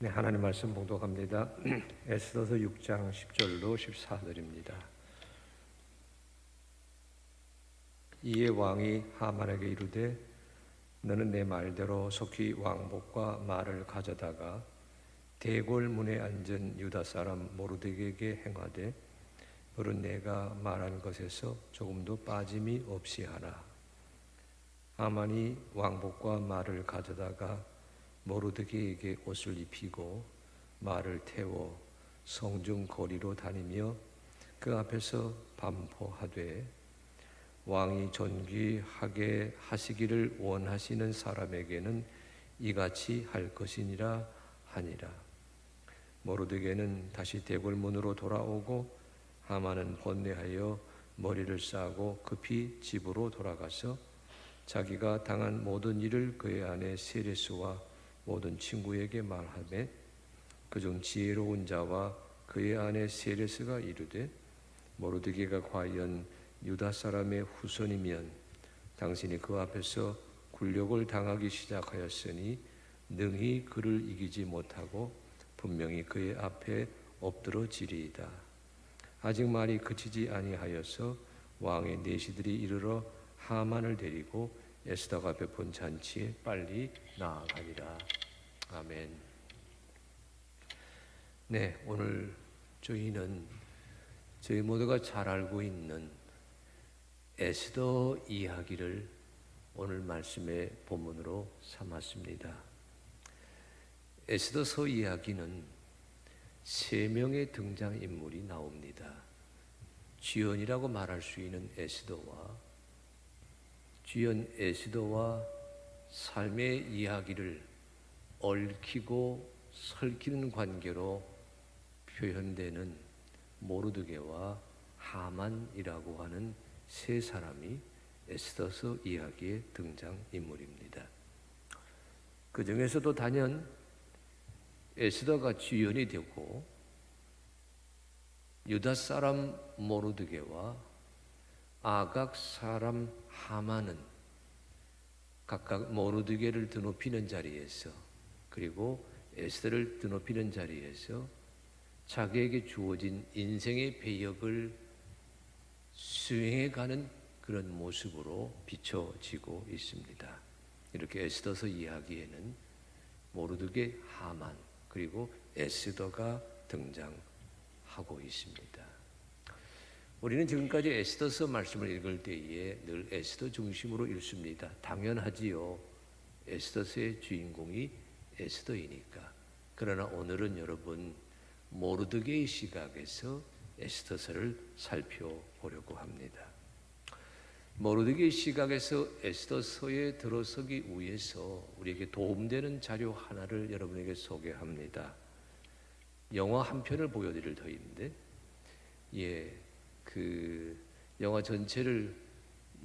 네, 하나님 말씀 봉독합니다. 에스더서 6장 10절로 14절입니다. 이에 왕이 하만에게 이르되 너는 내 말대로 속히 왕복과 말을 가져다가 대궐 문에 앉은 유다 사람 모르드게에게 행하되 너는 내가 말한 것에서 조금도 빠짐이 없이 하라. 하만이 왕복과 말을 가져다가 모르드게에게 옷을 입히고 말을 태워 성중 거리로 다니며 그 앞에서 반포하되 왕이 존귀하게 하시기를 원하시는 사람에게는 이같이 할 것이니라 하니라. 모르드게는 다시 대궐문으로 돌아오고 하만은 번뇌하여 머리를 싸고 급히 집으로 돌아가서 자기가 당한 모든 일을 그의 아내 세레스와 모든 친구에게 말하되 그중 지혜로운 자와 그의 아내 세레스가 이르되 모르드게가 과연 유다 사람의 후손이면 당신이 그 앞에서 굴욕을 당하기 시작하였으니 능히 그를 이기지 못하고 분명히 그의 앞에 엎드러지리이다. 아직 말이 그치지 아니하여서 왕의 내시들이 이르러 하만을 데리고 에스더가 베푼 잔치에 빨리 나아가니라. 아멘. 네, 오늘 저희는 저희 모두가 잘 알고 있는 에스더 이야기를 오늘 말씀의 본문으로 삼았습니다. 에스더서 이야기는 세 명의 등장인물이 나옵니다. 주연이라고 말할 수 있는 주연 에스더와 삶의 이야기를 얽히고 설키는 관계로 표현되는 모르드게와 하만이라고 하는 세 사람이 에스더서 이야기의 등장인물입니다. 그 중에서도 단연 에스더가 주연이 되고 유다 사람 모르드게와 아각 사람 하만은 각각 모르드게를 드높이는 자리에서 그리고 에스더를 드높이는 자리에서 자기에게 주어진 인생의 배역을 수행해가는 그런 모습으로 비춰지고 있습니다. 이렇게 에스더서 이야기에는 모르드게, 하만 그리고 에스더가 등장하고 있습니다. 우리는 지금까지 에스더서 말씀을 읽을 때에 늘 에스더 중심으로 읽습니다. 당연하지요. 에스더서의 주인공이 에스더이니까. 그러나 오늘은 여러분 모르드게의 시각에서 에스더서를 살펴보려고 합니다. 모르드게의 시각에서 에스더서에 들어서기 위해서 우리에게 도움되는 자료 하나를 여러분에게 소개합니다. 영화 한 편을 보여드릴 터인데 그 영화 전체를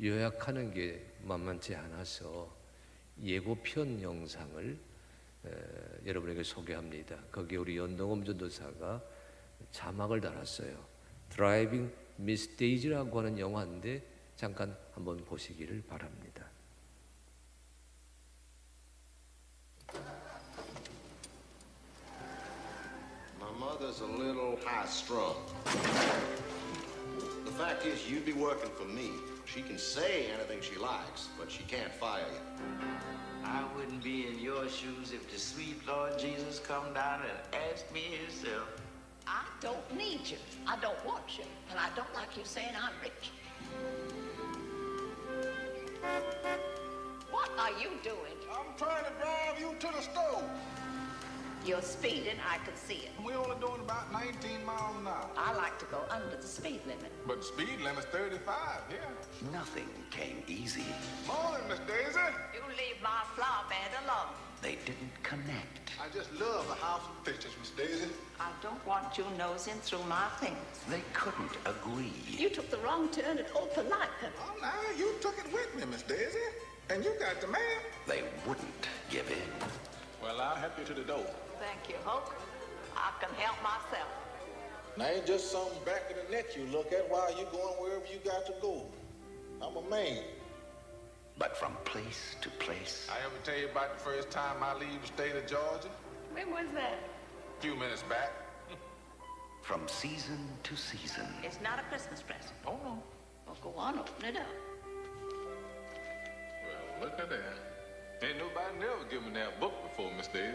요약하는 게 만만치 않아서 예고편 영상을 여러분에게 소개합니다. 거기에 우리 연동엄 전도사가 자막을 달았어요. 드라이빙 미스 데이지라고 하는 영화인데 잠깐 한번 보시기를 바랍니다. My mother's a little high-strung. The fact is, you'd be working for me. She can say anything she likes, but she can't fire you. I wouldn't be in your shoes if the sweet Lord Jesus come down and asked me himself. I don't need you. I don't want you. And I don't like you saying I'm rich. What are you doing? I'm trying to drive you to the store. You're speeding. I can see it. We're only doing about 19 miles an hour. I like to go under the speed limit. But the speed limit's 35 here. Nothing came easy. Morning, Miss Daisy. You leave my flower bed alone. They didn't connect. I just love the house and pictures, Miss Daisy. I don't want you nosing through my things. They couldn't agree. You took the wrong turn at Opelika. Oh, now, you took it with me, Miss Daisy. And you got the man. They wouldn't give in. Well, I'll help you to the door. Thank you, Hoke. I can help myself. Now, ain't just something back of the neck you look at while you going wherever you got to go. I'm a man. But from place to place, I ever tell you about the first time I leave the state of Georgia? When was that? A few minutes back. From season to season. It's not a Christmas present. Oh, no. Well, go on, open it up. Well, look at that. Ain't nobody never given that book before, Miss Daisy.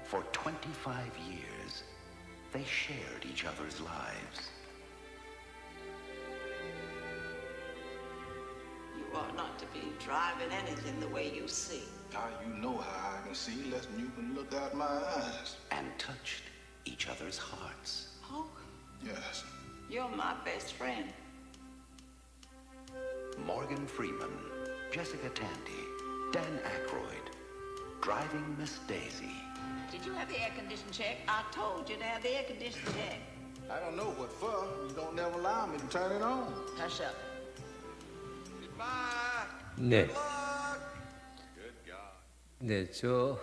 For 25 years, they shared each other's lives. You ought not to be driving anything the way you see. How you know how I can see less than you can look out my eyes? And touched each other's hearts. Oh, Yes. you're my best friend. Morgan Freeman, Jessica Tandy, Dan Aykroyd, driving Miss Daisy. Did you have the air conditioning checked? I told you to have the air conditioning checked. I don't know what for. You don't never allow me to turn it on. Hush up. 네, Good God. 네, 저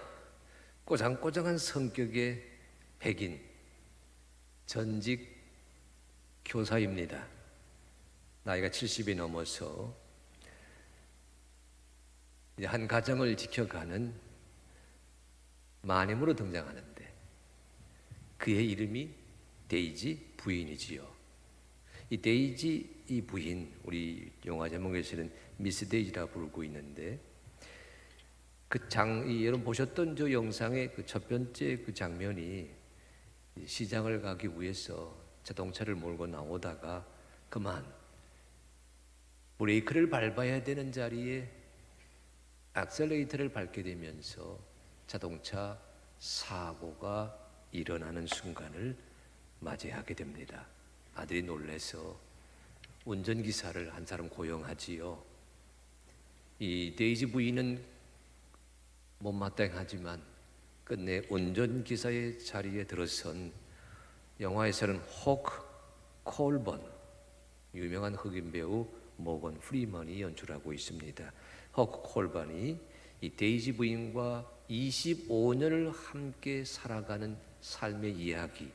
꼬장꼬장한 성격의 백인 전직 교사입니다. 나이가 70이 넘어서 이제 한 가정을 지켜가는 마님으로 등장하는데 그의 이름이 데이지 부인이지요. 이 데이지 이 부인, 우리 영화 제목에서는 미스 데이지라 부르고 있는데 여러분 보셨던 저 영상의 그 첫 번째 그 장면이 시장을 가기 위해서 자동차를 몰고 나오다가 그만 브레이크를 밟아야 되는 자리에 액셀레이터를 밟게 되면서 자동차 사고가 일어나는 순간을 맞이하게 됩니다. 아들이 놀래서 운전기사를 한 사람 고용하지요. 이 데이지 부인은 못마땅하지만 끝내 운전기사의 자리에 들어선 영화에서는 호크 콜번, 유명한 흑인 배우 모건 프리먼이 연출하고 있습니다. 호크 콜번이 이 데이지 부인과 25년을 함께 살아가는 삶의 이야기,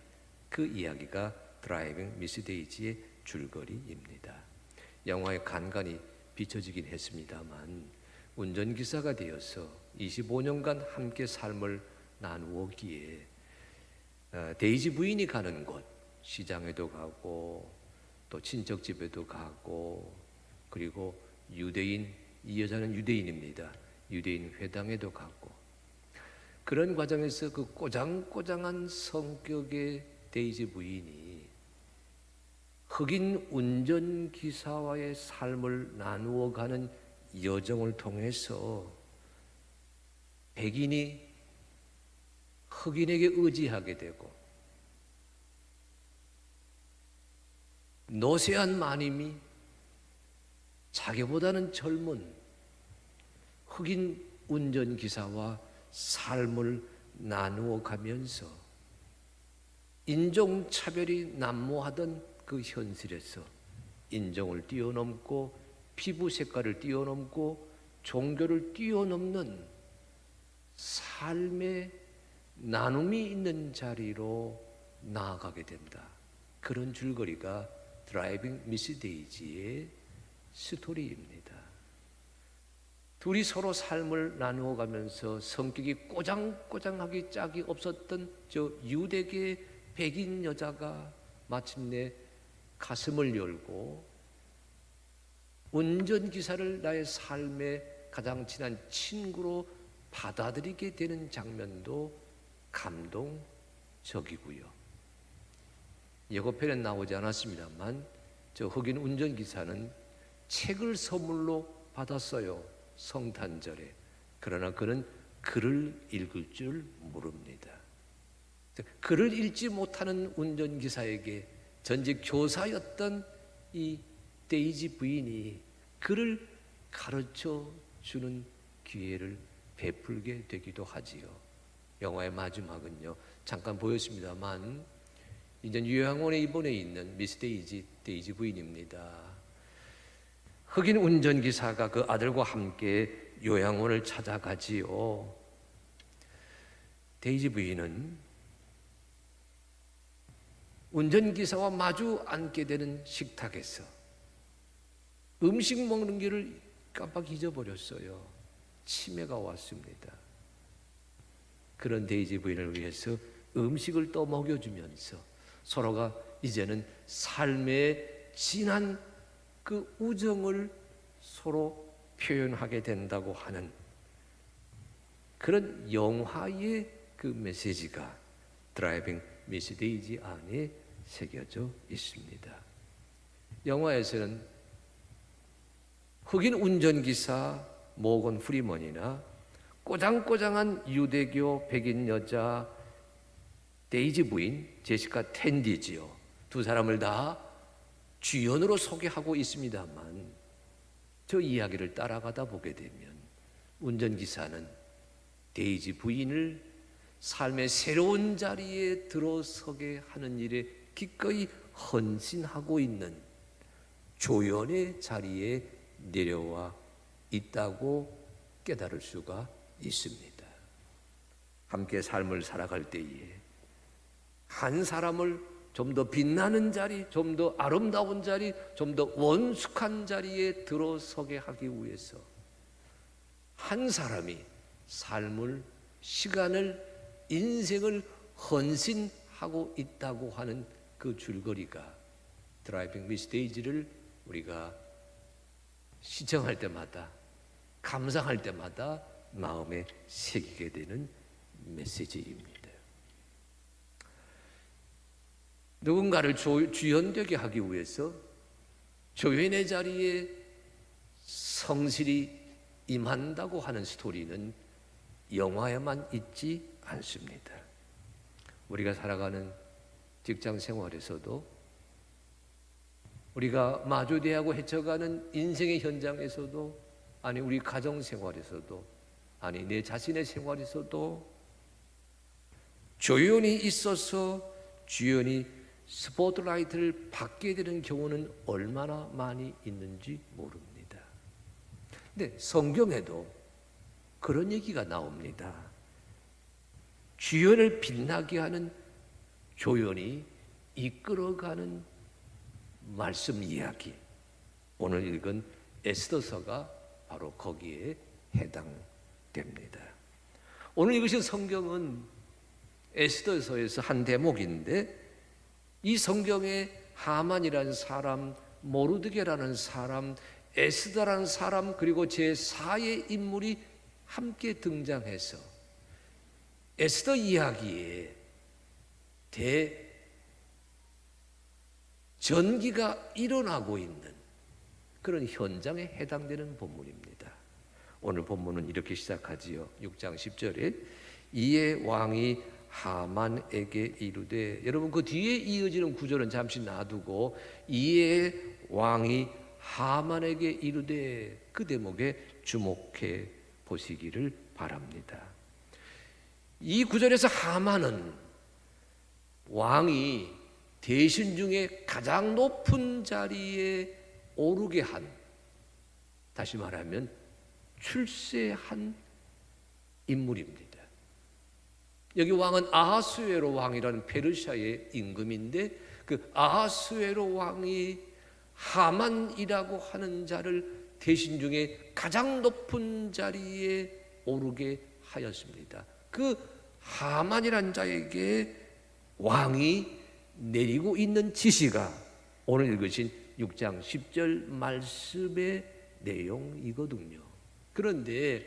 그 이야기가 드라이빙 미스 데이지의 줄거리입니다. 영화에 간간히 비춰지긴 했습니다만 운전기사가 되어서 25년간 함께 삶을 나누었기에 데이지 부인이 가는 곳, 시장에도 가고 또 친척집에도 가고 그리고 유대인, 이 여자는 유대인입니다. 유대인 회당에도 가고 그런 과정에서 그 꼬장꼬장한 성격의 데이지 부인이 흑인 운전기사와의 삶을 나누어가는 여정을 통해서 백인이 흑인에게 의지하게 되고 노쇠한 마님이 자기보다는 젊은 흑인 운전기사와 삶을 나누어 가면서 인종차별이 난무하던 그 현실에서 인종을 뛰어넘고 피부 색깔을 뛰어넘고 종교를 뛰어넘는 삶의 나눔이 있는 자리로 나아가게 된다. 그런 줄거리가 드라이빙 미스 데이지의 스토리입니다. 둘이 서로 삶을 나누어 가면서 성격이 꼬장꼬장하게 짝이 없었던 저 유대계 백인 여자가 마침내 가슴을 열고 운전기사를 나의 삶의 가장 친한 친구로 받아들이게 되는 장면도 감동적이고요. 예고편에 나오지 않았습니다만 저 흑인 운전기사는 책을 선물로 받았어요. 성탄절에. 그러나 그는 글을 읽을 줄 모릅니다. 글을 읽지 못하는 운전기사에게 전직 교사였던 이 데이지 부인이 글을 가르쳐 주는 기회를 베풀게 되기도 하지요. 영화의 마지막은요, 잠깐 보였습니다만 이제 요양원에 입원해 있는 미스 데이지 부인입니다. 흑인 운전기사가 그 아들과 함께 요양원을 찾아가지요. 데이지 부인은 운전기사와 마주 앉게 되는 식탁에서 음식 먹는 길을 깜빡 잊어버렸어요. 치매가 왔습니다. 그런 데이지 부인을 위해서 음식을 또 먹여주면서 서로가 이제는 삶의 진한 그 우정을 서로 표현하게 된다고 하는 그런 영화의 그 메시지가 드라이빙 미스 데이지 안에 새겨져 있습니다. 영화에서는 흑인 운전기사 모건 프리먼이나 꼬장꼬장한 유대교 백인 여자 데이지 부인 제시카 텐디지요. 두 사람을 다 주연으로 소개하고 있습니다만 저 이야기를 따라가다 보게 되면 운전기사는 데이지 부인을 삶의 새로운 자리에 들어서게 하는 일에 기꺼이 헌신하고 있는 조연의 자리에 내려와 있다고 깨달을 수가 있습니다. 함께 삶을 살아갈 때에 한 사람을 좀 더 빛나는 자리, 좀 더 아름다운 자리, 좀 더 원숙한 자리에 들어서게 하기 위해서 한 사람이 삶을, 시간을, 인생을 헌신하고 있다고 하는 그 줄거리가 드라이빙 미스 데이지를 우리가 시청할 때마다, 감상할 때마다 마음에 새기게 되는 메시지입니다. 누군가를 주연되게 하기 위해서 조연의 자리에 성실히 임한다고 하는 스토리는 영화에만 있지 않습니다. 우리가 살아가는 직장 생활에서도, 우리가 마주대하고 헤쳐가는 인생의 현장에서도, 아니 우리 가정 생활에서도, 아니 내 자신의 생활에서도 조연이 있어서 주연이 스포트라이트를 받게 되는 경우는 얼마나 많이 있는지 모릅니다. 근데 성경에도 그런 얘기가 나옵니다. 주연을 빛나게 하는 조연이 이끌어가는 말씀 이야기, 오늘 읽은 에스더서가 바로 거기에 해당됩니다. 오늘 읽으신 성경은 에스더서에서 한 대목인데, 이 성경에 하만이라는 사람, 모르드게라는 사람, 에스더라는 사람, 그리고 제4의 인물이 함께 등장해서 에스더 이야기에 대전기가 일어나고 있는 그런 현장에 해당되는 본문입니다. 오늘 본문은 이렇게 시작하지요. 6장 10절에 이에 왕이 하만에게 이르되, 여러분 그 뒤에 이어지는 구절은 잠시 놔두고 이에 왕이 하만에게 이르되, 그 대목에 주목해 보시기를 바랍니다. 이 구절에서 하만은 왕이 대신 중에 가장 높은 자리에 오르게 한, 다시 말하면 출세한 인물입니다. 여기 왕은 아하수에로 왕이라는 페르시아의 임금인데, 그 아하수에로 왕이 하만이라고 하는 자를 대신 중에 가장 높은 자리에 오르게 하였습니다. 그 하만이라는 자에게 왕이 내리고 있는 지시가 오늘 읽으신 6장 10절 말씀의 내용이거든요. 그런데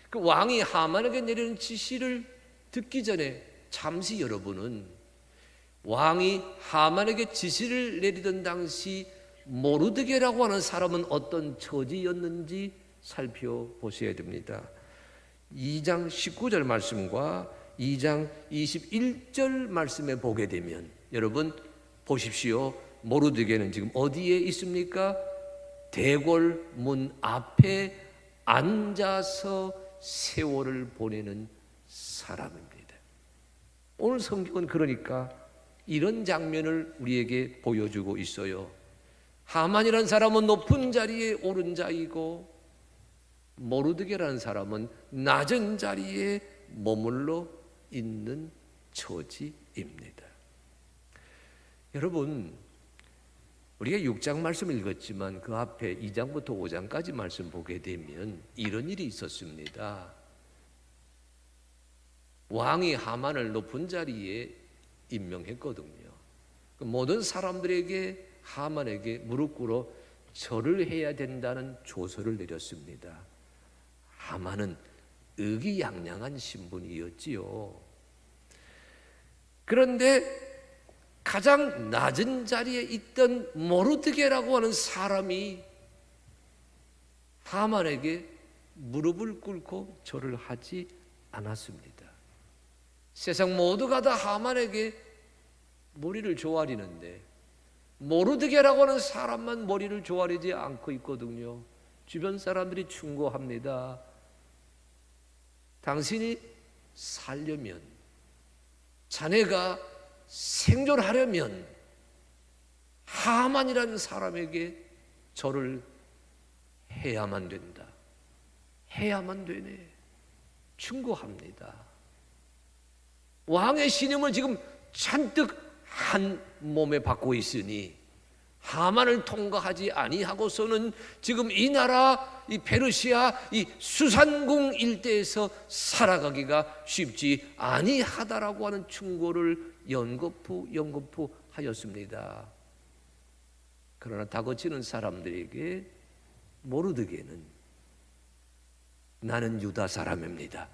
그 왕이 하만에게 내리는 지시를 듣기 전에 잠시 여러분은 왕이 하만에게 지시를 내리던 당시 모르드게라고 하는 사람은 어떤 처지였는지 살펴보셔야 됩니다. 2장 19절 말씀과 2장 21절 말씀에 보게 되면, 여러분 보십시오. 모르드게는 지금 어디에 있습니까? 대궐 문 앞에 앉아서 세월을 보내는 사람입니다. 오늘 성경은 그러니까 이런 장면을 우리에게 보여주고 있어요. 하만이라는 사람은 높은 자리에 오른 자이고, 모르드게라는 사람은 낮은 자리에 머물러 있는 처지입니다. 여러분, 우리가 6장 말씀 읽었지만 그 앞에 2장부터 5장까지 말씀 보게 되면 이런 일이 있었습니다. 왕이 하만을 높은 자리에 임명했거든요. 모든 사람들에게 하만에게 무릎 꿇어 절을 해야 된다는 조서를 내렸습니다. 하만은 의기양양한 신분이었지요. 그런데 가장 낮은 자리에 있던 모르드게라고 하는 사람이 하만에게 무릎을 꿇고 절을 하지 않았습니다. 세상 모두가 다 하만에게 머리를 조아리는데 모르드게라고 하는 사람만 머리를 조아리지 않고 있거든요. 주변 사람들이 충고합니다. 당신이 살려면, 자네가 생존하려면 하만이라는 사람에게 절을 해야만 된다. 해야만 되네. 충고합니다. 왕의 신임을 지금 잔뜩 한 몸에 받고 있으니 하만을 통과하지 아니하고서는 지금 이 나라, 이 페르시아, 이 수산궁 일대에서 살아가기가 쉽지 아니하다라고 하는 충고를 연거푸 하였습니다. 그러나 다그치는 사람들에게 모르드게는 나는 유다 사람입니다.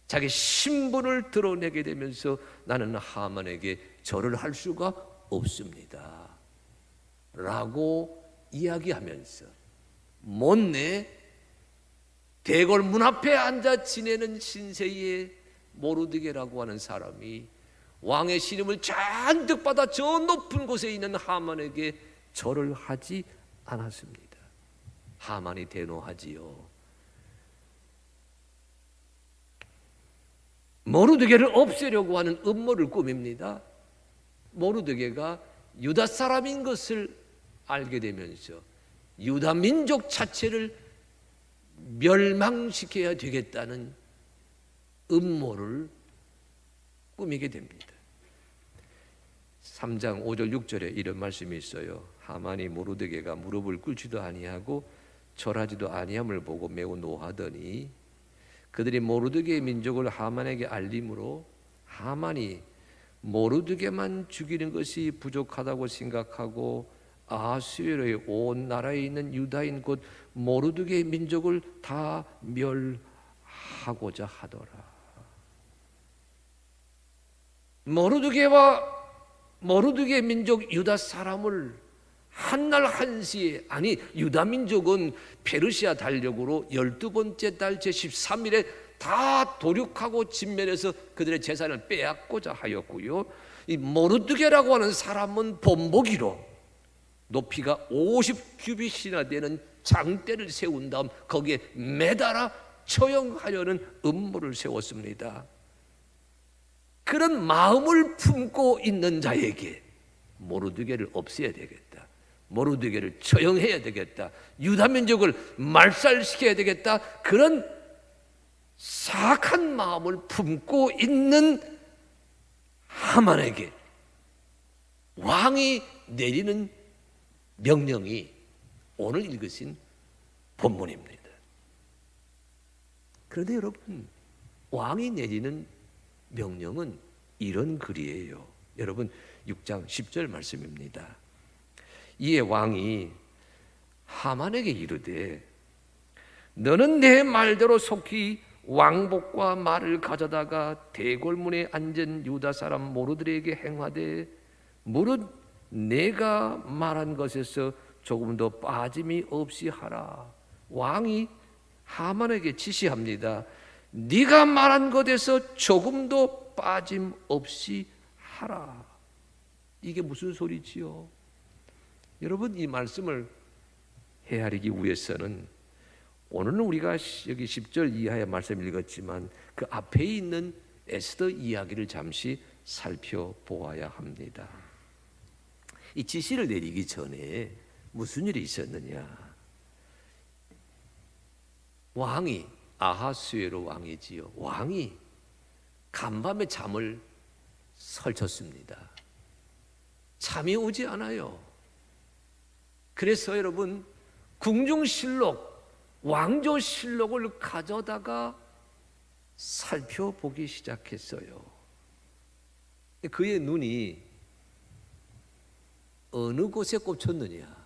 자기 신분을 드러내게 되면서 나는 하만에게 절을 할 수가 없습니다 라고 이야기하면서 못내 대궐 문 앞에 앉아 지내는 신세의 모르드게라고 하는 사람이 왕의 신임을 잔뜩 받아 저 높은 곳에 있는 하만에게 절을 하지 않았습니다. 하만이 대노하지요. 모르드게를 없애려고 하는 음모를 꾸밉니다. 모르드게가 유다 사람인 것을 알게 되면서 유다 민족 자체를 멸망시켜야 되겠다는 음모를 꾸미게 됩니다. 3장 5절 6절에 이런 말씀이 있어요. 하만이 모르드게가 무릎을 꿇지도 아니하고 절하지도 아니함을 보고 매우 노하더니 그들이 모르드게의 민족을 하만에게 알림으로 하만이 모르드게만 죽이는 것이 부족하다고 생각하고 아하수에로의 온 나라에 있는 유다인 곧 모르드게의 민족을 다 멸하고자 하더라. 모르드게의 민족 유다 사람을 한날 한시에, 아니 유다 민족은 페르시아 달력으로 12번째 달 제13일에 다 도륙하고 진멸해서 그들의 재산을 빼앗고자 하였고요. 이 모르드게라고 하는 사람은 본보기로 높이가 50규빗이나 되는 장대를 세운 다음 거기에 매달아 처형하려는 음모를 세웠습니다. 그런 마음을 품고 있는 자에게 모르드게를 없애야 되겠다, 모르드게를 처형해야 되겠다, 유다 민족을 말살시켜야 되겠다, 그런 사악한 마음을 품고 있는 하만에게 왕이 내리는 명령이 오늘 읽으신 본문입니다. 그런데 여러분, 왕이 내리는 명령은 이런 글이에요. 여러분 6장 10절 말씀입니다. 이에 왕이 하만에게 이르되 너는 내 말대로 속히 왕복과 말을 가져다가 대궐문에 앉은 유다 사람 모르드게에게 행하되 무릇 내가 말한 것에서 조금 더 빠짐이 없이 하라. 왕이 하만에게 지시합니다. 네가 말한 것에서 조금도 빠짐없이 하라. 이게 무슨 소리지요? 여러분, 이 말씀을 헤아리기 위해서는 오늘은 우리가 여기 10절 이하의 말씀을 읽었지만 그 앞에 있는 에스더 이야기를 잠시 살펴보아야 합니다. 이 지시를 내리기 전에 무슨 일이 있었느냐? 왕이, 아하수에로 왕이지요, 왕이 간밤에 잠을 설쳤습니다. 잠이 오지 않아요. 그래서 여러분, 궁중실록, 왕조실록을 가져다가 살펴보기 시작했어요. 그의 눈이 어느 곳에 꽂혔느냐?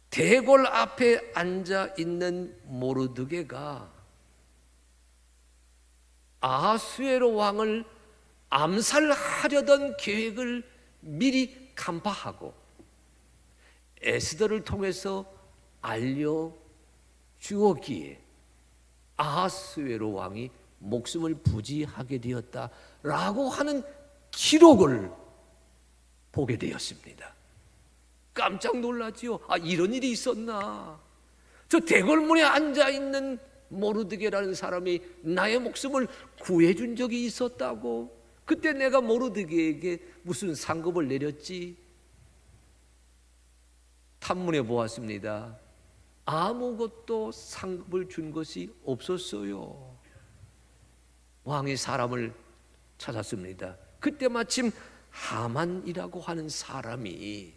대궐 앞에 앉아 있는 모르드게가 아하수에로 왕을 암살하려던 계획을 미리 간파하고 에스더를 통해서 알려주었기에 아하수에로 왕이 목숨을 부지하게 되었다라고 하는 기록을 보게 되었습니다. 깜짝 놀랐지요. 아, 이런 일이 있었나? 저 대궐문에 앉아있는 모르드게라는 사람이 나의 목숨을 구해준 적이 있었다고? 그때 내가 모르드게에게 무슨 상급을 내렸지? 탐문해 보았습니다. 아무것도 상급을 준 것이 없었어요. 왕이 사람을 찾았습니다. 그때 마침 하만이라고 하는 사람이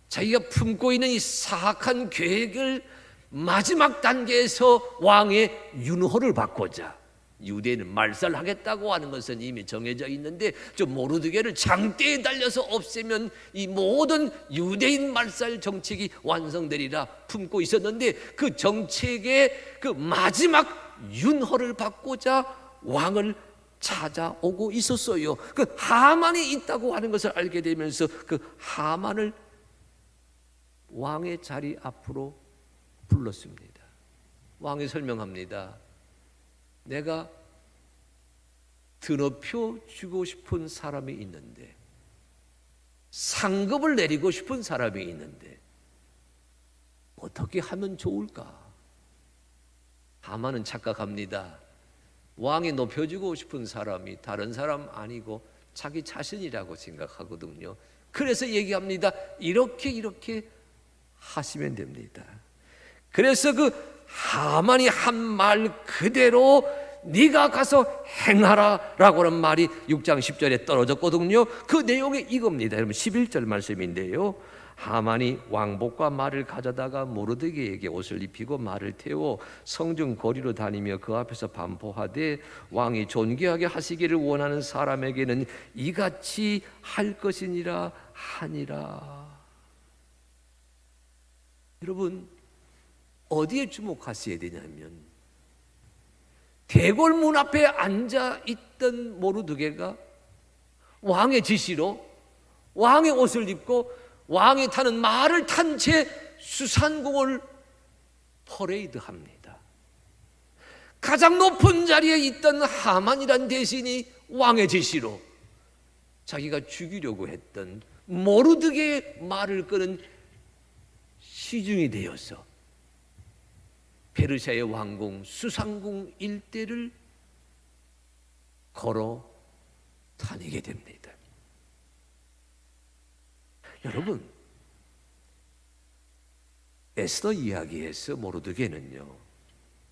자기가 품고 있는 이 사악한 계획을 마지막 단계에서 왕의 윤호를 받고자, 유대인을 말살하겠다고 하는 것은 이미 정해져 있는데 저 모르드게를 장대에 달려서 없애면 이 모든 유대인 말살 정책이 완성되리라 품고 있었는데, 그 정책의 그 마지막 윤호를 받고자 왕을 찾아오고 있었어요. 그 하만이 있다고 하는 것을 알게 되면서 그 하만을 왕의 자리 앞으로 불렀습니다. 왕이 설명합니다. 내가 드높여 주고 싶은 사람이 있는데, 상급을 내리고 싶은 사람이 있는데 어떻게 하면 좋을까? 하만은 착각합니다. 왕이 높여주고 싶은 사람이 다른 사람 아니고 자기 자신이라고 생각하거든요. 그래서 얘기합니다. 이렇게 하시면 됩니다. 그래서 그 하만이 한 말 그대로 네가 가서 행하라라고 하는 말이 6장 10절에 떨어졌거든요. 그 내용이 이겁니다. 여러분 11절 말씀인데요. 하만이 왕복과 말을 가져다가 모르드게에게 옷을 입히고 말을 태워 성중 거리로 다니며 그 앞에서 반포하되, 왕이 존귀하게 하시기를 원하는 사람에게는 이같이 할 것이니라 하니라. 여러분, 어디에 주목하셔야 되냐면, 대궐문 앞에 앉아 있던 모르드게가 왕의 지시로 왕의 옷을 입고 왕이 타는 말을 탄 채 수산궁을 퍼레이드합니다. 가장 높은 자리에 있던 하만이란 대신이 왕의 지시로 자기가 죽이려고 했던 모르드게의 말을 끄는 시중이 되어서 페르시아의 왕궁 수상궁 일대를 걸어 다니게 됩니다. 여러분, 에스더 이야기에서 모르드게는요,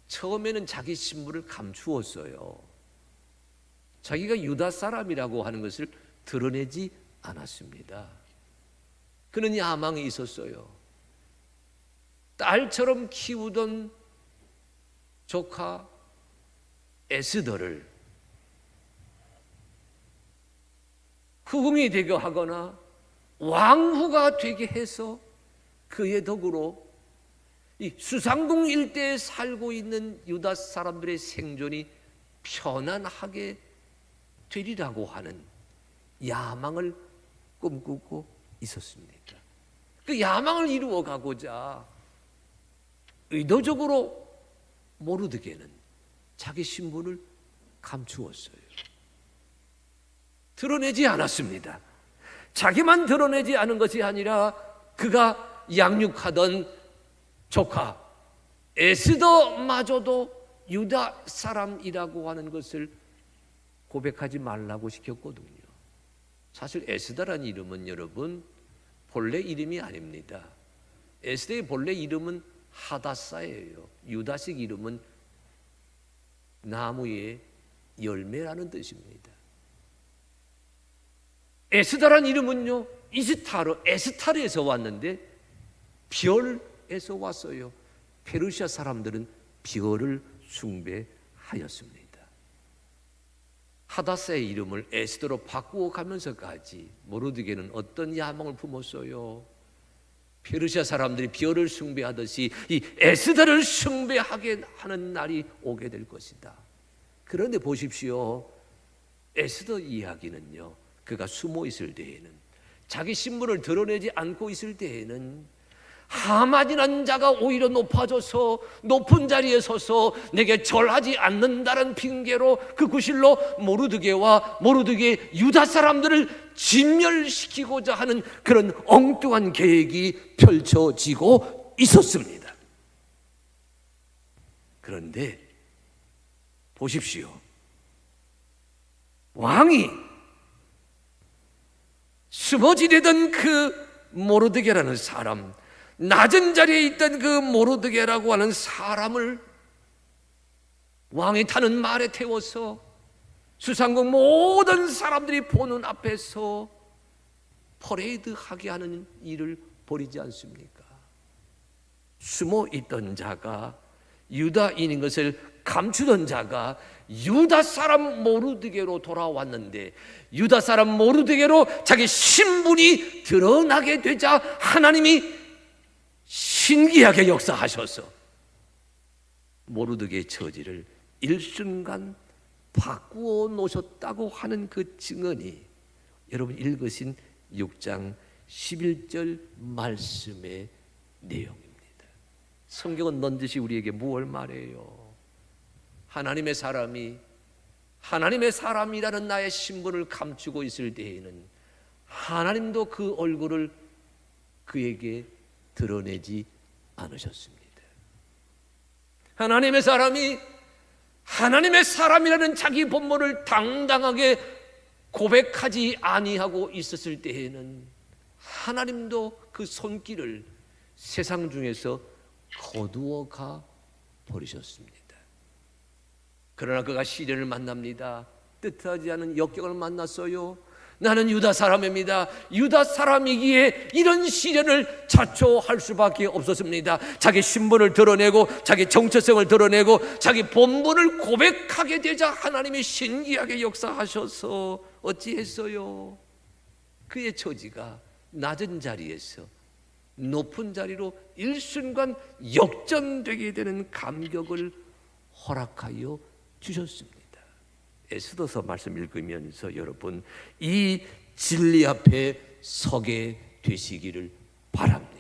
처음에는 자기 신분을 감추었어요. 자기가 유다 사람이라고 하는 것을 드러내지 않았습니다. 그는 야망이 있었어요. 딸처럼 키우던 조카 에스더를 후궁이 되게 하거나 왕후가 되게 해서 그의 덕으로 이 수상궁 일대에 살고 있는 유다 사람들의 생존이 편안하게 되리라고 하는 야망을 꿈꾸고 있었습니다. 그 야망을 이루어가고자 의도적으로 모르드게는 자기 신분을 감추었어요. 드러내지 않았습니다. 자기만 드러내지 않은 것이 아니라 그가 양육하던 조카 에스더마저도 유다 사람이라고 하는 것을 고백하지 말라고 시켰거든요. 사실 에스더라는 이름은 여러분 본래 이름이 아닙니다. 에스더의 본래 이름은 하다사예요. 유다식 이름은 나무의 열매라는 뜻입니다. 에스더라는 이름은요, 이스타르, 에스타르에서 왔는데 별에서 왔어요. 페르시아 사람들은 비어를 숭배하였습니다. 하다사의 이름을 에스더로 바꾸어 가면서까지 모르드게는 어떤 야망을 품었어요? 페르시아 사람들이 비어를 숭배하듯이 이 에스더를 숭배하게 하는 날이 오게 될 것이다. 그런데 보십시오. 에스더 이야기는요, 그가 숨어 있을 때에는, 자기 신분을 드러내지 않고 있을 때에는 하만이라는 자가 오히려 높아져서 높은 자리에 서서 내게 절하지 않는다는 핑계로 그 구실로 모르드게 유다 사람들을 진멸시키고자 하는 그런 엉뚱한 계획이 펼쳐지고 있었습니다. 그런데 보십시오. 왕이 숨어지려던 그 모르드게라는 사람, 낮은 자리에 있던 그 모르드게라고 하는 사람을 왕이 타는 말에 태워서 수상국 모든 사람들이 보는 앞에서 퍼레이드하게 하는 일을 벌이지 않습니까? 숨어 있던 자가, 유다인인 것을 감추던 자가 유다 사람 모르드게로 돌아왔는데, 유다 사람 모르드게로 자기 신분이 드러나게 되자 하나님이 신기하게 역사하셔서 모르드게의 처지를 일순간 바꾸어 놓으셨다고 하는 그 증언이 여러분 읽으신 6장 11절 말씀의 내용입니다. 성경은 넌지시 우리에게 무엇을 말해요? 하나님의 사람이 하나님의 사람이라는 나의 신분을 감추고 있을 때에는 하나님도 그 얼굴을 그에게 드러내지 않으셨습니다. 하나님의 사람이 하나님의 사람이라는 자기 본분을 당당하게 고백하지 아니하고 있었을 때에는 하나님도 그 손길을 세상 중에서 거두어 가 버리셨습니다. 그러나 그가 시련을 만납니다. 뜻하지 않은 역경을 만났어요. 나는 유다 사람입니다. 유다 사람이기에 이런 시련을 자초할 수밖에 없었습니다. 자기 신분을 드러내고 자기 정체성을 드러내고 자기 본분을 고백하게 되자 하나님이 신기하게 역사하셔서 어찌했어요? 그의 처지가 낮은 자리에서 높은 자리로 일순간 역전되게 되는 감격을 허락하여 주셨습니다. 에스더서 말씀 읽으면서 여러분 이 진리 앞에 서게 되시기를 바랍니다.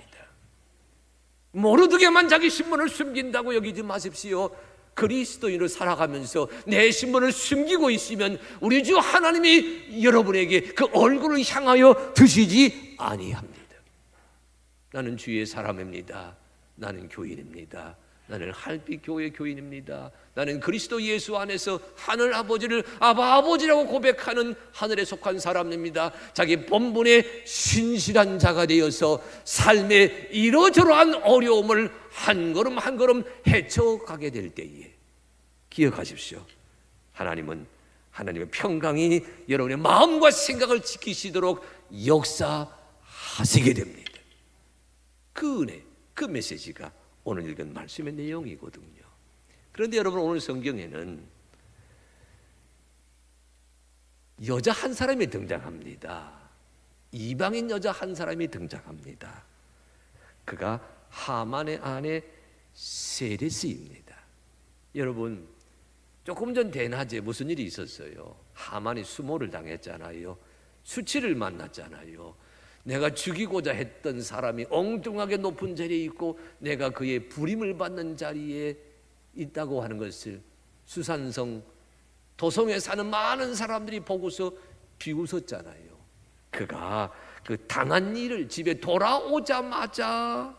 모르드게만 자기 신분을 숨긴다고 여기지 마십시오. 그리스도인으로 살아가면서 내 신분을 숨기고 있으면 우리 주 하나님이 여러분에게 그 얼굴을 향하여 드시지 아니합니다. 나는 주의 사람입니다. 나는 교인입니다. 나는 할빛교회 교인입니다. 나는 그리스도 예수 안에서 하늘 아버지를 아버지라고 고백하는 하늘에 속한 사람입니다. 자기 본분에 신실한 자가 되어서 삶의 이러저러한 어려움을 한 걸음 한 걸음 헤쳐가게 될 때에 기억하십시오. 하나님은 하나님의 평강이 여러분의 마음과 생각을 지키시도록 역사하시게 됩니다. 그 은혜, 그 메시지가 오늘 읽은 말씀의 내용이거든요. 그런데 여러분 오늘 성경에는 여자 한 사람이 등장합니다. 이방인 여자 한 사람이 등장합니다. 그가 하만의 아내 세레스입니다. 여러분 조금 전 대낮에 무슨 일이 있었어요? 하만이 수모를 당했잖아요. 수치를 만났잖아요. 내가 죽이고자 했던 사람이 엉뚱하게 높은 자리에 있고 내가 그의 부림을 받는 자리에 있다고 하는 것을 수산성 도성에 사는 많은 사람들이 보고서 비웃었잖아요. 그가 그 당한 일을 집에 돌아오자마자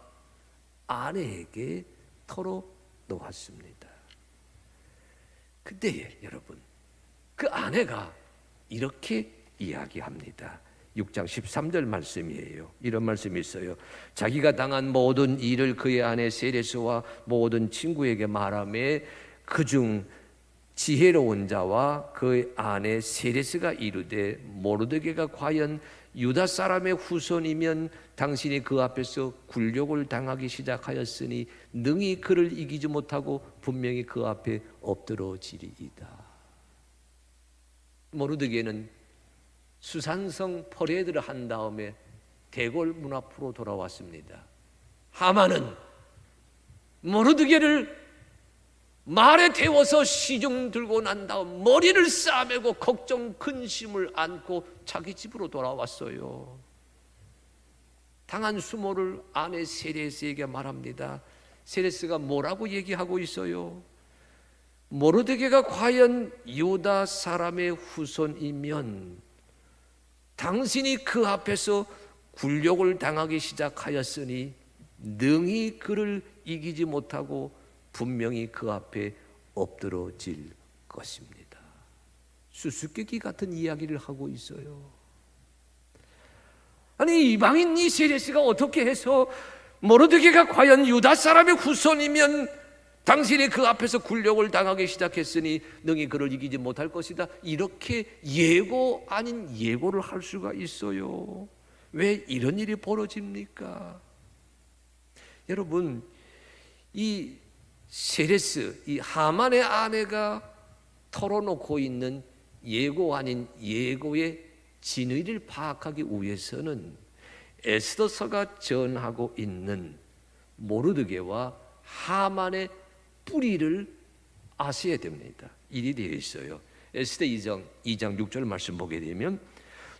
아내에게 털어놓았습니다. 그때에 여러분 그 아내가 이렇게 이야기합니다. 6장 13절 말씀이에요. 이런 말씀이 있어요. 자기가 당한 모든 일을 그의 아내 세레스와 모든 친구에게 말하며 그중 지혜로운 자와 그의 아내 세레스가 이르되 모르드게가 과연 유다 사람의 후손이면 당신이 그 앞에서 굴욕을 당하기 시작하였으니 능히 그를 이기지 못하고 분명히 그 앞에 엎드러지리이다. 모르드게는 수산성 퍼레이드를 한 다음에 대궐 문 앞으로 돌아왔습니다. 하만은 모르드게를 말에 태워서 시중 들고 난 다음 머리를 싸매고 걱정 근심을 안고 자기 집으로 돌아왔어요. 당한 수모를 아내 세레스에게 말합니다. 세레스가 뭐라고 얘기하고 있어요? 모르드게가 과연 유다 사람의 후손이면 당신이 그 앞에서 굴욕을 당하기 시작하였으니 능히 그를 이기지 못하고 분명히 그 앞에 엎드러질 것입니다. 수수께끼 같은 이야기를 하고 있어요. 아니, 이방인 이 세레스가 어떻게 해서 모르드게가 과연 유다 사람의 후손이면 당신이 그 앞에서 굴욕을 당하기 시작했으니 능히 그를 이기지 못할 것이다, 이렇게 예고 아닌 예고를 할 수가 있어요. 왜 이런 일이 벌어집니까? 여러분, 이 세레스, 이 하만의 아내가 털어놓고 있는 예고 아닌 예고의 진의를 파악하기 위해서는 에스더서가 전하고 있는 모르드게와 하만의 뿌리를 아셔야 됩니다. 일이 되어 있어요. 에스더 2장 6절 말씀 보게 되면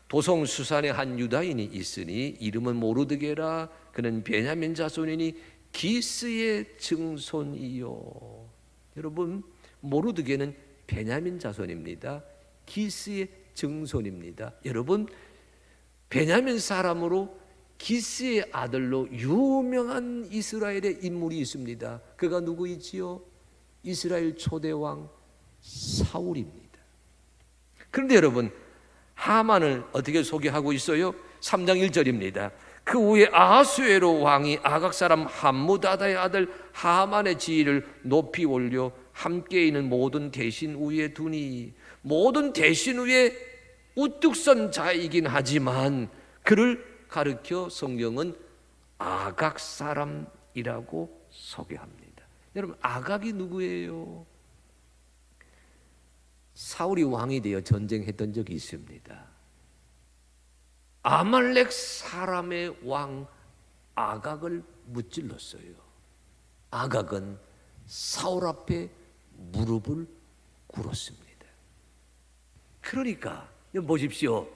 도성 수산에 한 유다인이 있으니 이름은 모르드게라. 그는 베냐민 자손이니 기스의 증손이요. 여러분, 모르드게는 베냐민 자손입니다. 기스의 증손입니다. 여러분, 베냐민 사람으로 기스의 아들로 유명한 이스라엘의 인물이 있습니다. 그가 누구이지요? 이스라엘 초대왕 사울입니다. 그런데 여러분, 하만을 어떻게 소개하고 있어요? 3장 1절입니다. 그 후에 아하수에로 왕이 아각 사람 함무다다의 아들 하만의 지위를 높이 올려 함께 있는 모든 대신 위에 두니, 모든 대신 위에 우뚝 선 자이긴 하지만 그를 가르쳐 성경은 아각 사람이라고 소개합니다. 여러분, 아각이 누구예요? 사울이 왕이 되어 전쟁했던 적이 있습니다. 아말렉 사람의 왕 아각을 무찔렀어요. 아각은 사울 앞에 무릎을 꿇었습니다. 그러니까 보십시오.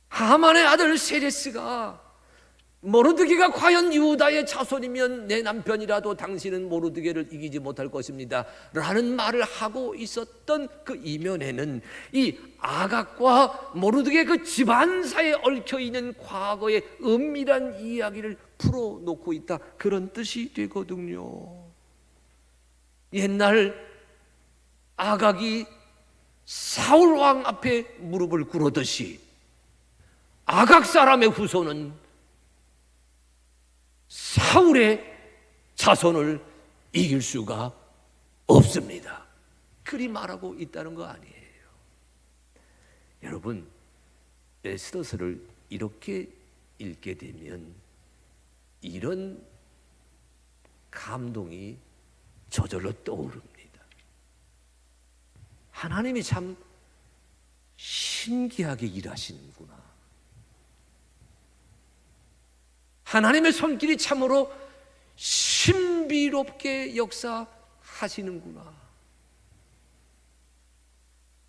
하만의 아들 세레스가 모르드게가 과연 유다의 자손이면 내 남편이라도 당신은 모르드게를 이기지 못할 것입니다 라는 말을 하고 있었던 그 이면에는 이 아각과 모르드게 그 집안사에 얽혀있는 과거의 은밀한 이야기를 풀어놓고 있다, 그런 뜻이 되거든요. 옛날 아각이 사울왕 앞에 무릎을 꿇었듯이 아각 사람의 후손은 사울의 자손을 이길 수가 없습니다. 그리 말하고 있다는 거 아니에요. 여러분, 에스더서를 이렇게 읽게 되면 이런 감동이 저절로 떠오릅니다. 하나님이 참 신기하게 일하시는구나. 하나님의 손길이 참으로 신비롭게 역사하시는구나.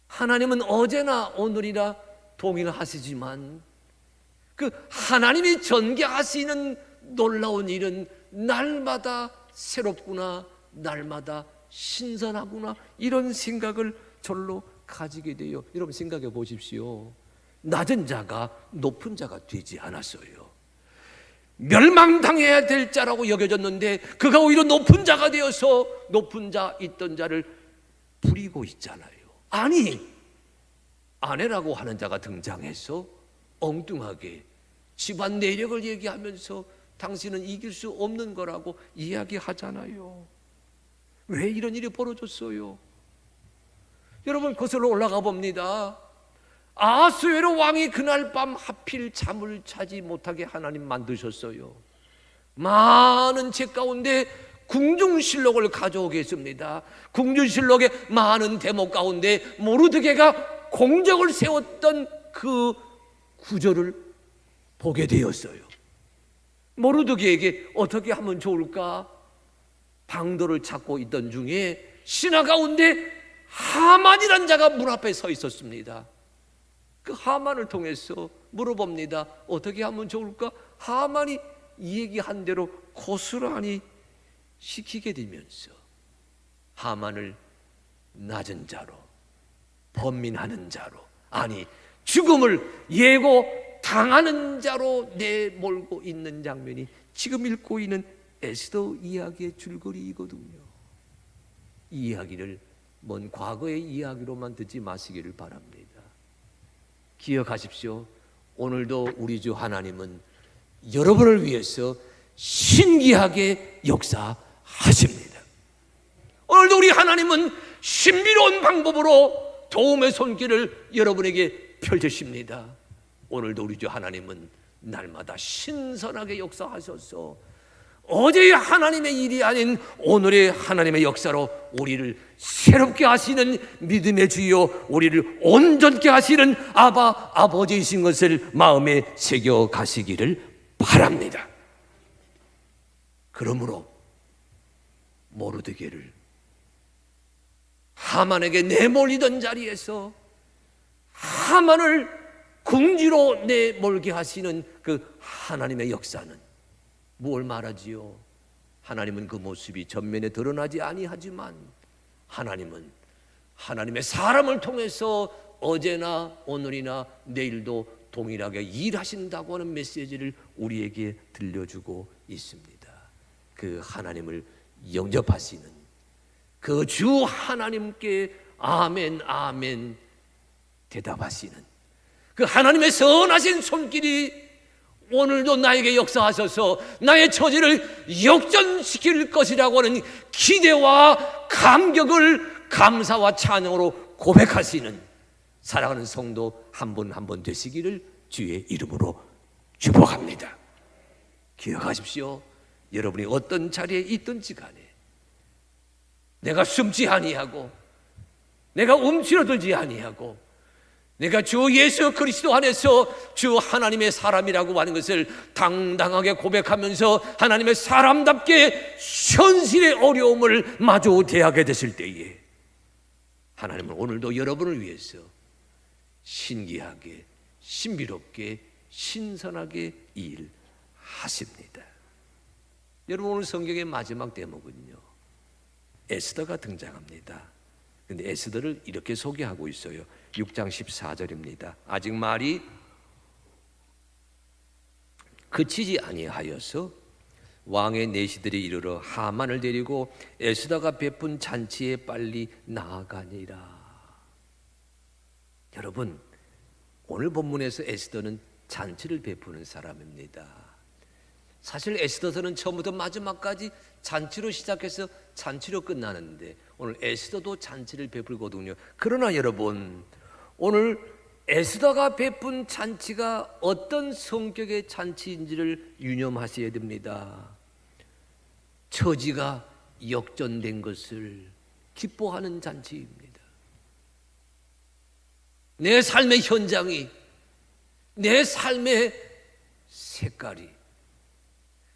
하나님은 어제나 오늘이나 동일하시지만 그 하나님이 전개하시는 놀라운 일은 날마다 새롭구나, 날마다 신선하구나, 이런 생각을 절로 가지게 돼요. 여러분 생각해 보십시오. 낮은 자가 높은 자가 되지 않았어요. 멸망당해야 될 자라고 여겨졌는데 그가 오히려 높은 자가 되어서 높은 자 있던 자를 부리고 있잖아요. 아니, 아내라고 하는 자가 등장해서 엉뚱하게 집안 내력을 얘기하면서 당신은 이길 수 없는 거라고 이야기하잖아요. 왜 이런 일이 벌어졌어요? 여러분 거슬러 올라가 봅니다. 아하수에로 왕이 그날 밤 하필 잠을 자지 못하게 하나님 만드셨어요. 많은 책 가운데 궁중실록을 가져오게 했습니다. 궁중실록의 많은 대목 가운데 모르드게가 공적을 세웠던 그 구절을 보게 되었어요. 모르드게에게 어떻게 하면 좋을까? 방도를 찾고 있던 중에 신하 가운데 하만이란 자가 문 앞에 서 있었습니다. 그 하만을 통해서 물어봅니다. 어떻게 하면 좋을까? 하만이 얘기한 대로 고스란히 시키게 되면서 하만을 낮은 자로, 번민하는 자로, 아니 죽음을 예고 당하는 자로 내몰고 있는 장면이 지금 읽고 있는 에스더 이야기의 줄거리이거든요. 이 이야기를 먼 과거의 이야기로만 듣지 마시기를 바랍니다. 기억하십시오. 오늘도 우리 주 하나님은 여러분을 위해서 신기하게 역사하십니다. 오늘도 우리 하나님은 신비로운 방법으로 도움의 손길을 여러분에게 펼치십니다. 오늘도 우리 주 하나님은 날마다 신선하게 역사하셔서 어제의 하나님의 일이 아닌 오늘의 하나님의 역사로 우리를 새롭게 하시는 믿음의 주여, 우리를 온전케 하시는 아버지이신 것을 마음에 새겨 가시기를 바랍니다. 그러므로 모르드게를 하만에게 내몰리던 자리에서 하만을 궁지로 내몰게 하시는 그 하나님의 역사는 무엇을 말하지요? 하나님은 그 모습이 전면에 드러나지 아니하지만 하나님은 하나님의 사람을 통해서 어제나 오늘이나 내일도 동일하게 일하신다고 하는 메시지를 우리에게 들려주고 있습니다. 그 하나님을 영접하시는 그 주 하나님께 아멘 아멘 대답하시는 그 하나님의 선하신 손길이 오늘도 나에게 역사하셔서 나의 처지를 역전시킬 것이라고 하는 기대와 감격을 감사와 찬양으로 고백하시는 사랑하는 성도 한 분 한 분 되시기를 주의 이름으로 축복합니다. 기억하십시오. 여러분이 어떤 자리에 있든지 간에 내가 숨지 아니하고 내가 움츠러들지 아니하고 내가 주 예수 그리스도 안에서 주 하나님의 사람이라고 하는 것을 당당하게 고백하면서 하나님의 사람답게 현실의 어려움을 마주 대하게 되실 때에 하나님은 오늘도 여러분을 위해서 신기하게, 신비롭게, 신선하게 일하십니다. 여러분 오늘 성경의 마지막 대목은요, 에스더가 등장합니다. 근데 에스더를 이렇게 소개하고 있어요. 6장 14절입니다. 아직 말이 그치지 아니하여서 왕의 내시들이 이르러 하만을 데리고 에스더가 베푼 잔치에 빨리 나아가니라. 여러분 오늘 본문에서 에스더는 잔치를 베푸는 사람입니다. 사실 에스더서는 처음부터 마지막까지 잔치로 시작해서 잔치로 끝나는데 오늘 에스더도 잔치를 베풀거든요. 그러나 여러분 오늘 에스더가 베푼 잔치가 어떤 성격의 잔치인지를 유념하셔야 됩니다. 처지가 역전된 것을 기뻐하는 잔치입니다. 내 삶의 현장이, 내 삶의 색깔이,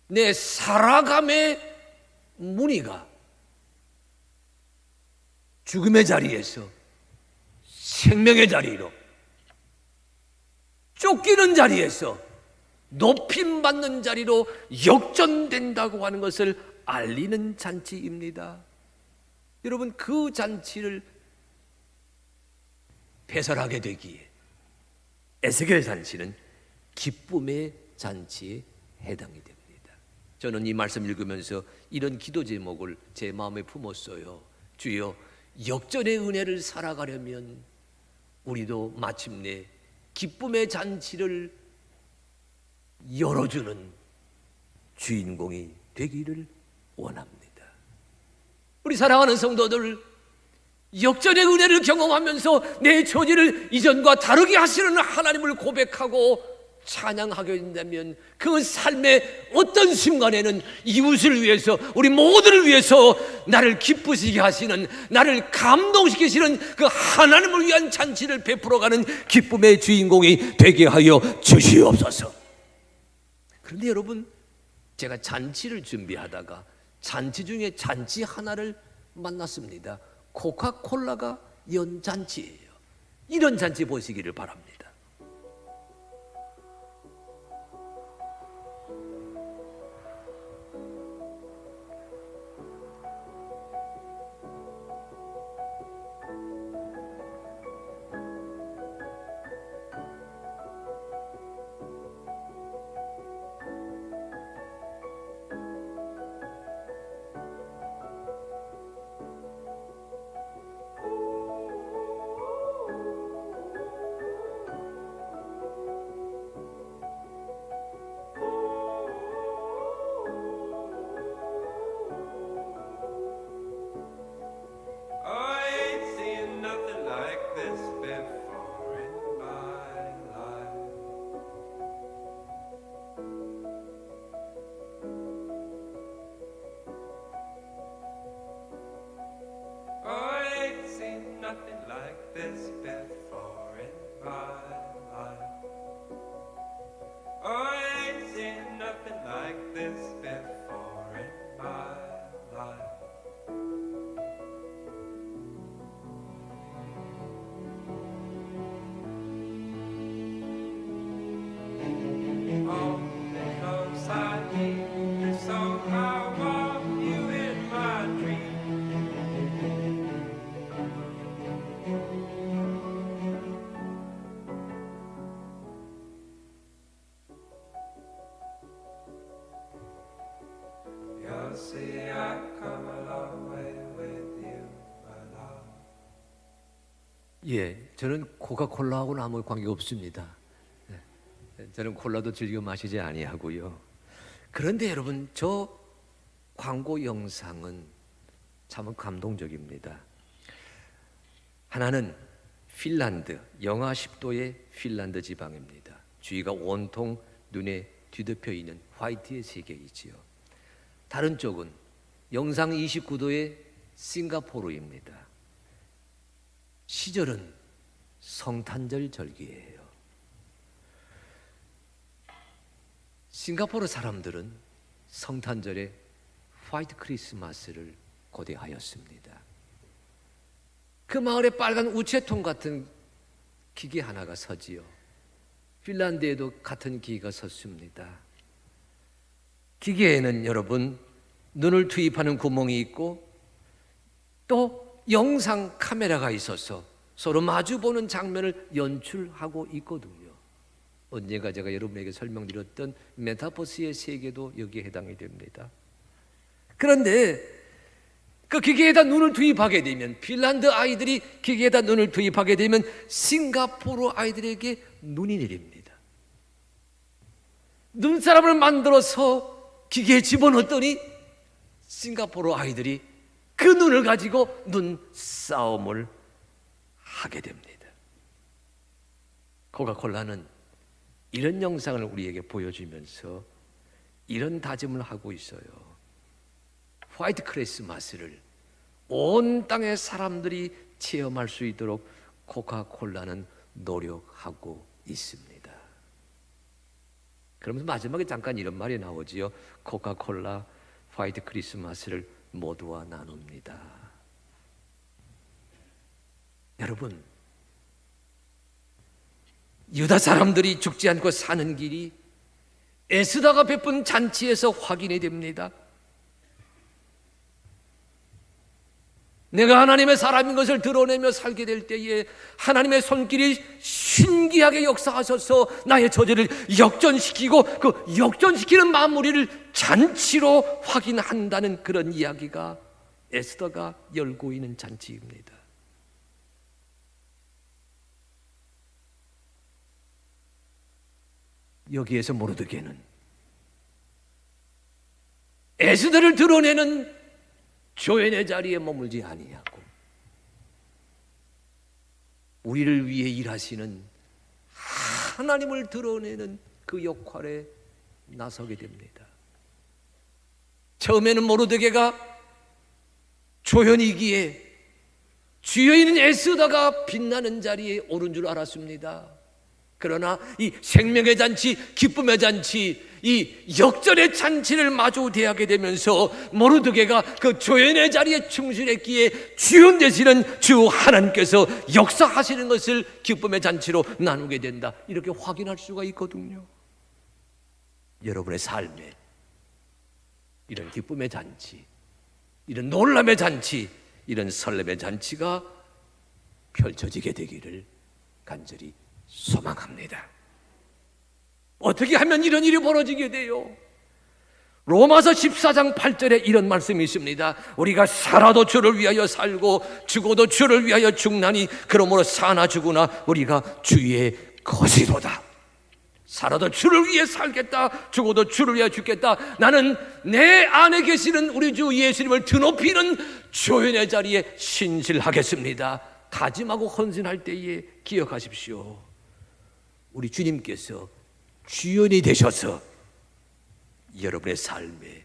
내 살아감의 무늬가 죽음의 자리에서 생명의 자리로, 쫓기는 자리에서 높임받는 자리로 역전된다고 하는 것을 알리는 잔치입니다. 여러분 그 잔치를 배설하게 되기에 에스겔 잔치는 기쁨의 잔치에 해당이 됩니다. 저는 이 말씀 읽으면서 이런 기도 제목을 제 마음에 품었어요. 주여, 역전의 은혜를 살아가려면 우리도 마침내 기쁨의 잔치를 열어주는 주인공이 되기를 원합니다. 우리 사랑하는 성도들, 역전의 은혜를 경험하면서 내 처지를 이전과 다르게 하시는 하나님을 고백하고 찬양하게 된다면 그 삶의 어떤 순간에는 이웃을 위해서, 우리 모두를 위해서 나를 기쁘시게 하시는, 나를 감동시키시는 그 하나님을 위한 잔치를 베풀어가는 기쁨의 주인공이 되게 하여 주시옵소서. 그런데 여러분, 제가 잔치를 준비하다가 잔치 중에 잔치 하나를 만났습니다. 코카콜라가 연 잔치예요. 이런 잔치 보시기를 바랍니다. 예, 저는 코카콜라하고는 아무 관계가 없습니다. 저는 콜라도 즐겨 마시지 아니하고요. 그런데 여러분, 저 광고 영상은 참 감동적입니다. 하나는 핀란드, 영하 10도의 핀란드 지방입니다. 주위가 온통 눈에 뒤덮여 있는 화이트의 세계이지요. 다른 쪽은 영상 29도의 싱가포르입니다. 시절은 성탄절 절기예요. 싱가포르 사람들은 성탄절에 화이트 크리스마스를 고대하였습니다. 그 마을에 빨간 우체통 같은 기계 하나가 서지요. 핀란드에도 같은 기계가 섰습니다. 기계에는 여러분, 눈을 투입하는 구멍이 있고 또 영상 카메라가 있어서 서로 마주보는 장면을 연출하고 있거든요. 언젠가 제가 여러분에게 설명드렸던 메타버스의 세계도 여기에 해당이 됩니다. 그런데 그 기계에다 눈을 투입하게 되면, 핀란드 아이들이 기계에다 눈을 투입하게 되면 싱가포르 아이들에게 눈이 내립니다. 눈사람을 만들어서 기계에 집어넣었더니 싱가포르 아이들이 그 눈을 가지고 눈싸움을 하게 됩니다. 코카콜라는 이런 영상을 우리에게 보여주면서 이런 다짐을 하고 있어요. 화이트 크리스마스를 온 땅의 사람들이 체험할 수 있도록 코카콜라는 노력하고 있습니다. 그러면서 마지막에 잠깐 이런 말이 나오지요. 코카콜라 화이트 크리스마스를 모두와 나눕니다. 여러분, 유다 사람들이 죽지 않고 사는 길이 에스더가 베푼 잔치에서 확인이 됩니다. 내가 하나님의 사람인 것을 드러내며 살게 될 때에 하나님의 손길이 신기하게 역사하셔서 나의 저주를 역전시키고 그 역전시키는 마무리를 잔치로 확인한다는 그런 이야기가 에스더가 열고 있는 잔치입니다. 여기에서 모르드게는 에스더를 드러내는 조연의 자리에 머물지 아니하고 우리를 위해 일하시는 하나님을 드러내는 그 역할에 나서게 됩니다. 처음에는 모르드게가 조연이기에 주여인은 애쓰다가 빛나는 자리에 오른 줄 알았습니다. 그러나 이 생명의 잔치, 기쁨의 잔치, 이 역전의 잔치를 마주 대하게 되면서 모르드게가 그 조연의 자리에 충실했기에 주연 되시는 주 하나님께서 역사하시는 것을 기쁨의 잔치로 나누게 된다, 이렇게 확인할 수가 있거든요. 여러분의 삶에 이런 기쁨의 잔치, 이런 놀람의 잔치, 이런 설렘의 잔치가 펼쳐지게 되기를 간절히 소망합니다. 어떻게 하면 이런 일이 벌어지게 돼요? 로마서 14장 8절에 이런 말씀이 있습니다. 우리가 살아도 주를 위하여 살고 죽어도 주를 위하여 죽나니 그러므로 사나 죽으나 우리가 주의 것이로다. 살아도 주를 위해 살겠다, 죽어도 주를 위해 죽겠다. 나는 내 안에 계시는 우리 주 예수님을 드높이는 조연의 자리에 신실하겠습니다. 다짐하고 헌신할 때에 기억하십시오. 우리 주님께서 주연이 되셔서 여러분의 삶에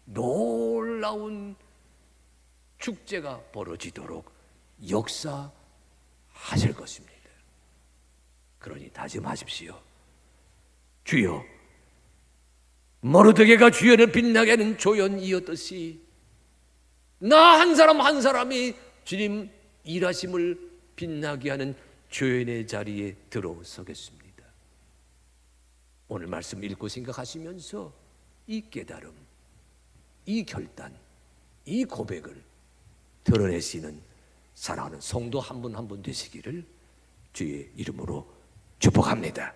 놀라운 축제가 벌어지도록 역사하실 것입니다. 그러니 다짐하십시오. 주여, 모르드게가 주연을 빛나게 하는 조연이었듯이 나 한 사람 한 사람이 주님 일하심을 빛나게 하는 조연의 자리에 들어서겠습니다. 오늘 말씀 읽고 생각하시면서 이 깨달음, 이 결단, 이 고백을 드러내시는 사랑하는 성도 한 분 한 분 되시기를 주의 이름으로 축복합니다.